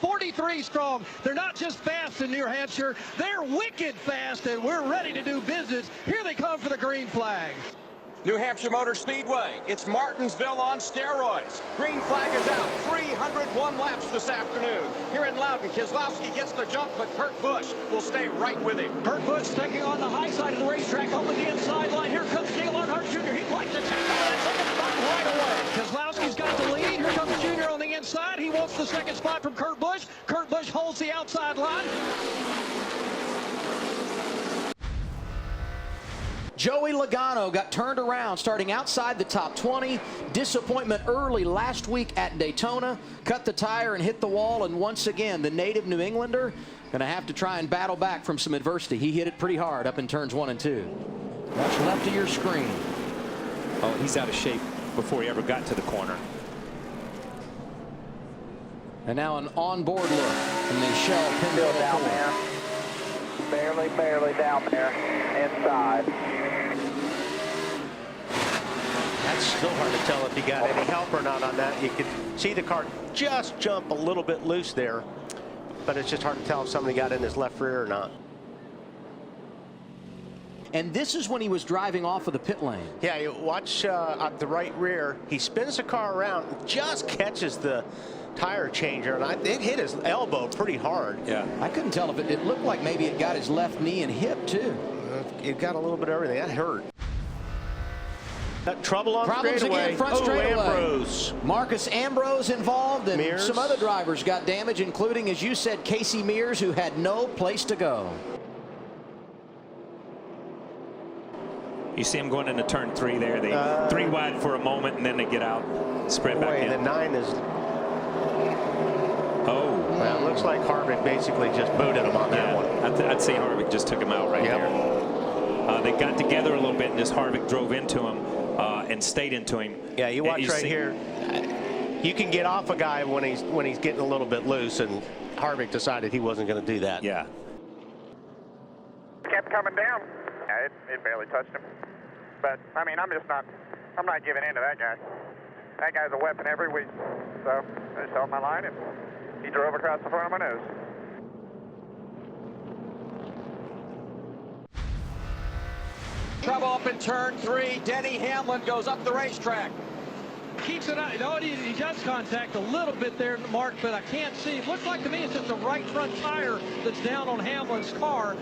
43 strong. They're not just fast in New Hampshire, they're wicked fast, and we're ready to do business. Here they come for the green flag. New Hampshire Motor Speedway. It's Martinsville on steroids. Green flag is out. 301 laps this afternoon. Here in Loudon, Keselowski gets the jump, but Kurt Busch will stay right with him. Kurt Busch taking on the high side of the racetrack, over the inside line. Here comes Dale Earnhardt Jr. He'd like to take on second spot right away. Keselowski's got the lead. Here comes Jr. on the inside. He wants the second spot from Kurt Busch. Kurt Busch holds the outside line. Joey Logano got turned around starting outside the top 20. Disappointment early last week at Daytona. Cut the tire and hit the wall, and once again the native New Englander going to have to try and battle back from some adversity. He hit it pretty hard up in turns 1 and 2. Watch left of your screen. Oh, he's out of shape before he ever got to the corner. And now an onboard look from Michelle Pindell down there. Barely down there. Inside. That's still hard to tell if he got any help or not on that. You could see the car just jump a little bit loose there, but it's just hard to tell if somebody got in his left rear or not. And this is when he was driving off of the pit lane. Yeah, you watch at the right rear. He spins the car around, just catches the tire changer, and it hit his elbow pretty hard. Yeah, I couldn't tell if it looked like maybe it got his left knee and hip too. It got a little bit of everything. That hurt. Got trouble on Problems straightaway. again, front straightaway. Ambrose. Marcus Ambrose involved, and Mears. some other drivers got damage, including, as you said, Casey Mears, who had no place to go. You see him going into turn 3 there. They 3 wide for a moment, and then they get out, spread back in. The 9 is. Oh. Well, it looks like Harvick basically just booted him on that one. I'd say Harvick just took him out right there. They got together a little bit, and just Harvick drove into him and stayed into him. Yeah, you watch right here. You can get off a guy when he's getting a little bit loose, and Harvick decided he wasn't going to do that. Yeah. Kept coming down. Yeah, it barely touched him. But I mean, I'm not giving in to that guy. That guy's a weapon every week. So I just held my line, and he drove across the front of my nose. Trouble up in turn 3. Denny Hamlin goes up the racetrack. Keeps it out. No, he does contact a little bit there, Mark, but I can't see. It looks like to me it's just the right front tire that's down on Hamlin's car.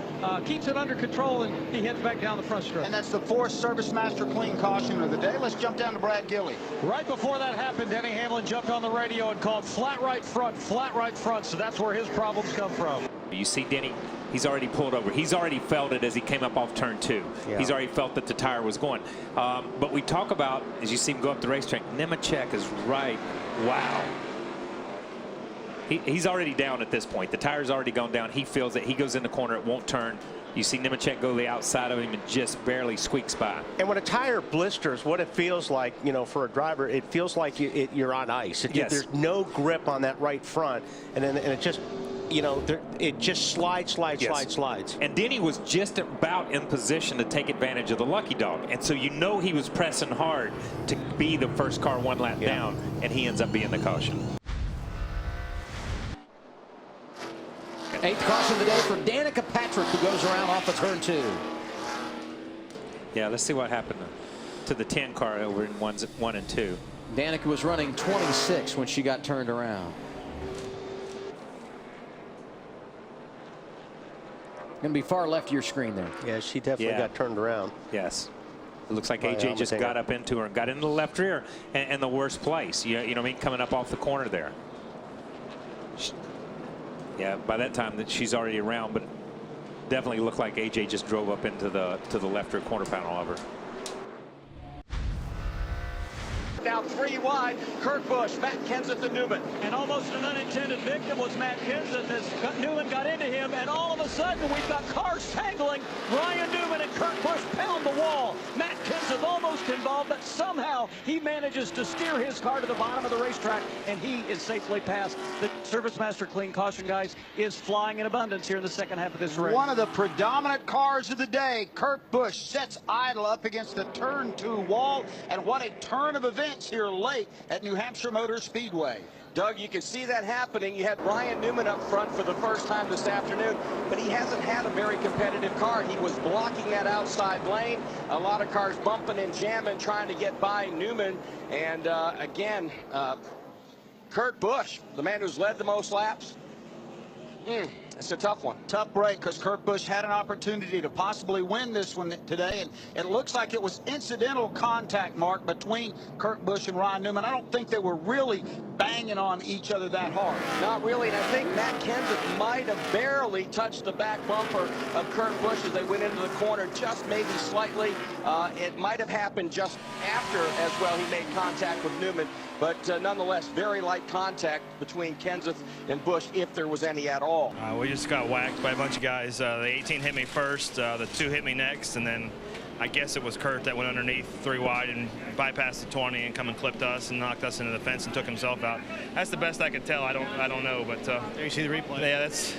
Keeps it under control, and he heads back down the front stretch. And that's the 4th Service Master Clean caution of the day. Let's jump down to Brad Gilley. Right before that happened, Denny Hamlin jumped on the radio and called flat right front, so that's where his problems come from. You see Denny, he's already pulled over. He's already felt it as he came up off turn 2. Yeah. He's already felt that the tire was going. But we talk about, as you see him go up the racetrack, Nemechek is right. Wow. He's already down at this point. The tire's already gone down. He feels it. He goes in the corner. It won't turn. You see Nemechek go the outside of him and just barely squeaks by. And when a tire blisters, what it feels like, you know, for a driver, it feels like you're on ice. There's no grip on that right front, and it just, you know, it just slides. And Denny was just about in position to take advantage of the lucky dog. And so you know he was pressing hard to be the first car 1 lap down, and he ends up being the caution. 8th caution of the day for Danica Patrick, who goes around off of turn 2. Yeah, let's see what happened to the 10 car over in 1 and 2. Danica was running 26 when she got turned around. Going to be far left of your screen there. Yeah, she definitely got turned around. Yes. It looks like AJ just got up into her and got into the left rear and the worst place. You know what I mean? Coming up off the corner there. Yeah, by that time that she's already around, but definitely looked like AJ just drove up into the left rear corner panel of her. Now 3 wide, Kurt Busch, Matt Kenseth, and Newman. And almost an unintended victim was Matt Kenseth as Newman got into him, and all of a sudden we've got cars tangling. Ryan Newman and Kurt Busch pound the wall. Matt Kenseth almost involved, but somehow he manages to steer his car to the bottom of the racetrack, and he is safely past the ServiceMaster Clean Caution, guys, is flying in abundance here in the second half of this race. One of the predominant cars of the day, Kurt Busch sets idle up against the turn 2 wall, and what a turn of events here late at New Hampshire Motor Speedway. Doug, you can see that happening. You had Ryan Newman up front for the first time this afternoon, but he hasn't had a very competitive car. He was blocking that outside lane. A lot of cars bumping and jamming, trying to get by Newman. And again, Kurt Busch, the man who's led the most laps. It's a tough one. Tough break because Kurt Busch had an opportunity to possibly win this one today, and it looks like it was incidental contact, Mark, between Kurt Busch and Ryan Newman. I don't think they were really banging on each other that hard. Not really, and I think Matt Kenseth might have barely touched the back bumper of Kurt Busch as they went into the corner, just maybe slightly. It might have happened just after as well. He made contact with Newman, but nonetheless, very light contact between Kenseth and Busch, if there was any at all. We just got whacked by a bunch of guys. The 18 hit me first, the 2 hit me next, and then I guess it was Kurt that went underneath 3 wide and bypassed the 20 and come and clipped us and knocked us into the fence and took himself out. That's the best I could tell. I don't know, but there you see the replay. Yeah, that's.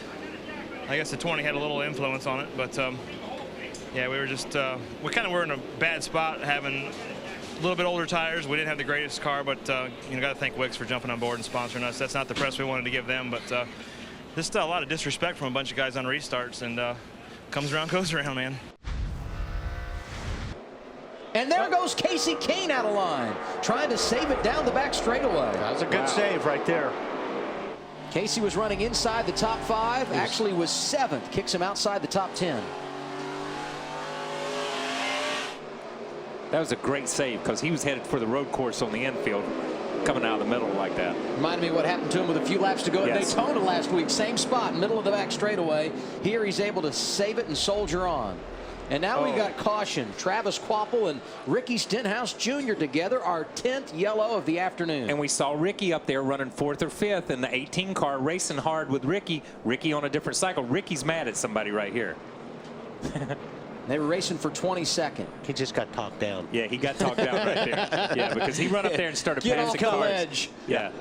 I guess the 20 had a little influence on it, but yeah, we were just we kind of were in a bad spot, having a little bit older tires. We didn't have the greatest car, but you know, got to thank Wicks for jumping on board and sponsoring us. That's not the press we wanted to give them, but just a lot of disrespect from a bunch of guys on restarts, and comes around, goes around, man. And there goes Casey Kane out of line, trying to save it down the back straightaway. That was a good save right there. Casey was running inside the top 5, actually was 7th, kicks him outside the top 10. That was a great save because he was headed for the road course on the infield, coming out of the middle like that. Reminded me what happened to him with a few laps to go at Yes. Daytona last week. Same spot, middle of the back straightaway. Here he's able to save it and soldier on. And now we got caution. Travis Kvapil and Ricky Stenhouse Jr. together, our 10th yellow of the afternoon. And we saw Ricky up there running 4th or 5th in the 18 car, racing hard with Ricky. Ricky on a different cycle. Ricky's mad at somebody right here. They were racing for 22nd. He just got talked down. Yeah, he got talked out right there. Yeah, because he run up there and started Get passing off the cars. ledge. Yeah.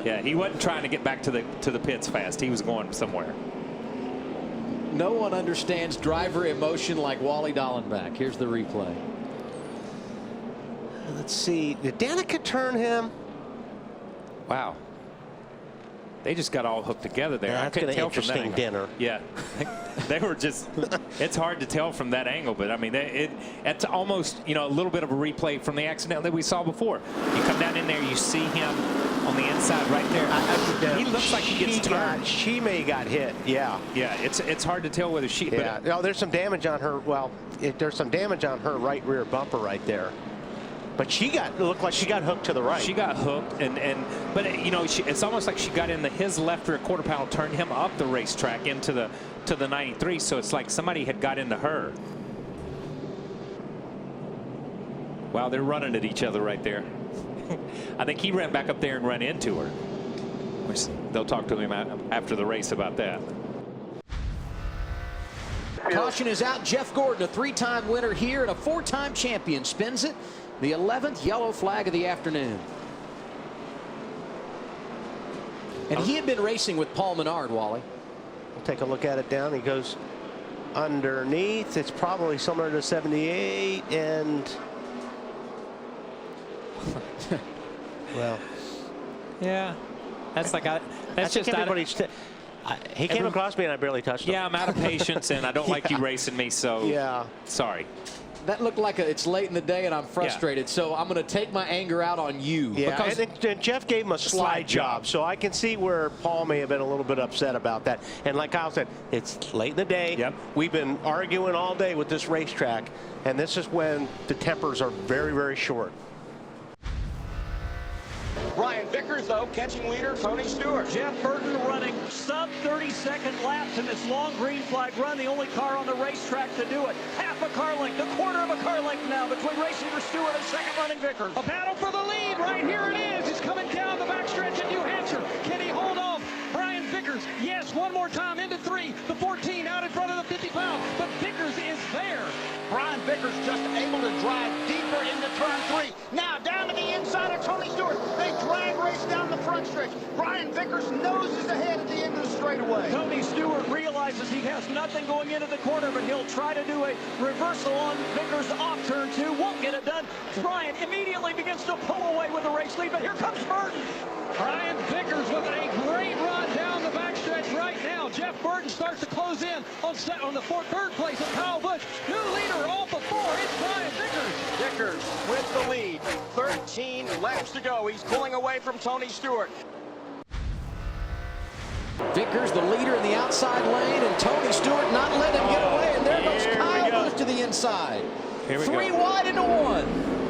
Yeah, he wasn't trying to get back to the pits fast. He was going somewhere. No one understands driver emotion like Wally Dallenbach. Here's the replay. Let's see. Did Danica turn him? Wow. They just got all hooked together there. Yeah, I that's couldn't an tell from that interesting angle. dinner. Yeah, they were just. It's hard to tell from that angle, but I mean, it's almost, you know, a little bit of a replay from the accident that we saw before. You come down in there, you see him on the inside right there. He looks like he gets turned. She may have got hit. Yeah. Yeah, it's hard to tell whether she. Yeah. But, No, there's some damage on her. Well, there's some damage on her right rear bumper right there. But it looked like she got hooked to the right. She got hooked, but you know, it's almost like she got into his left rear quarter panel, turned him up the racetrack into the 93. So it's like somebody had got into her. Wow, they're running at each other right there. I think he ran back up there and ran into her. Which they'll talk to him after the race about that. Caution is out. Jeff Gordon, a 3-time winner here and a 4-time champion, spins it. The 11th yellow flag of the afternoon. And he had been racing with Paul Menard, Wally. We'll take a look at it down. He goes underneath. It's probably somewhere to 78 and well, yeah, that's like that's just everybody's. He came across me and I barely touched him. Yeah, I'm out of patience and I don't like you racing me, so yeah, sorry. That looked like it's late in the day and I'm frustrated, so I'm going to take my anger out on you. Yeah, because and Jeff gave him a slide job, so I can see where Paul may have been a little bit upset about that. And like Kyle said, it's late in the day. Yep. We've been arguing all day with this racetrack, and this is when the tempers are very, very short. Brian Vickers, though, catching leader, Tony Stewart. Jeff Burton running sub 30-second laps in this long green flag run, the only car on the racetrack to do it. Half a car length, a quarter of a car length now between racing for Stewart and second running Vickers. A battle for the lead right here it is. He's coming down the backstretch at New Hampshire. Can he hold off Brian Vickers? Yes, one more time into 3. The 14 out in front of the 50 pound, but Vickers is there. Brian Vickers just able to drive deeper into turn 3. Now down to the inside of Tony Stewart. They drag race down the front front stretch. Brian Vickers noses ahead at the end of the straightaway. Tony Stewart realizes he has nothing going into the corner, but he'll try to do a reversal on Vickers off turn 2. Won't get it done. Brian immediately begins to pull away with the race lead, but here comes Burton. Brian Vickers with a great run down the backstretch right now. Jeff Burton starts to close in on the third place of Kyle Busch. New leader off of 4. It's Brian Vickers. Vickers with the lead. 13 laps to go. He's pulling away from Tony Stewart. Vickers, the leader in the outside lane, and Tony Stewart not letting him get away. And there goes Kyle Busch to the inside. Here we 3 go. wide into 1.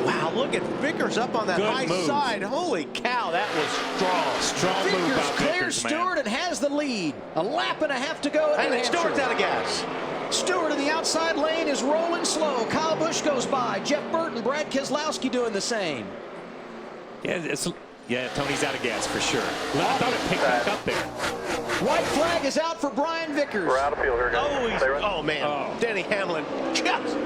Wow, look at Vickers up on that Good high move. side. Holy cow, that was strong. Strong move Vickers by clears Vickers, man. Stewart and has the lead. A lap and a half to go. And then Stewart's out of gas. Stewart in the outside lane is rolling slow. Kyle Busch goes by. Jeff Burton, Brad Keselowski doing the same. Yeah, Tony's out of gas for sure. I thought it picked back up there. White flag is out for Brian Vickers. We're out of field here, guys. Oh, man. Denny Hamlin just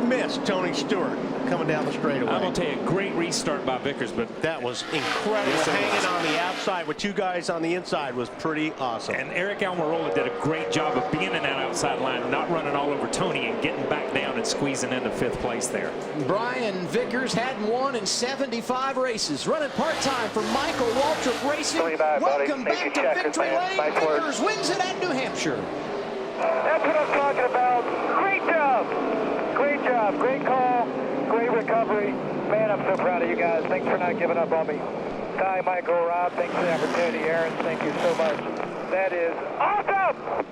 missed Tony Stewart coming down the straightaway. I'm going to tell you, a great restart by Vickers, but That was incredible. Yes, it was. Hanging on the outside with 2 guys on the inside was pretty awesome. and Eric Almirola did a great job of being in that outside line, not running all over Tony and getting back down and squeezing into 5th place there. Brian Vickers hadn't won in 75 races. Running part-time for Michael Waltrip Racing. 25, buddy. Welcome Make back your to checkers, Victory man. Lane. Nice work. Vickers wins it at New Hampshire. That's what I'm talking about. Great job. Great job. Great call. Great recovery. Man, I'm so proud of you guys. Thanks for not giving up on me. Ty, Michael, Rob, thanks for the opportunity. Aaron, thank you so much. That is awesome.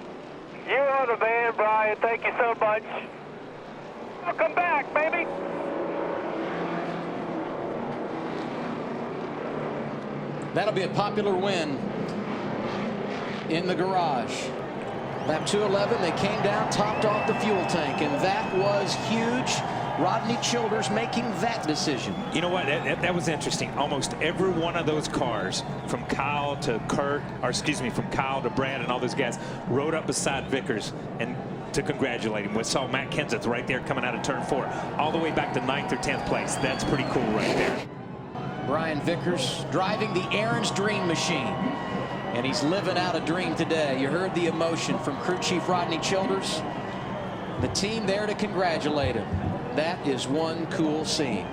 You are the man, Brian. Thank you so much. Welcome back, baby. That'll be a popular win in the garage. Lap 211, they came down, topped off the fuel tank, and that was huge. Rodney Childers making that decision. You know what? That was interesting. Almost every one of those cars, from Kyle to Kurt, or excuse me, from Kyle to Brad and all those guys, rode up beside Vickers and to congratulate him. We saw Matt Kenseth right there coming out of turn 4, all the way back to 9th or 10th place. That's pretty cool right there. Brian Vickers driving the Aaron's Dream Machine. And he's living out a dream today. You heard the emotion from crew chief Rodney Childers. The team there to congratulate him. That is one cool scene.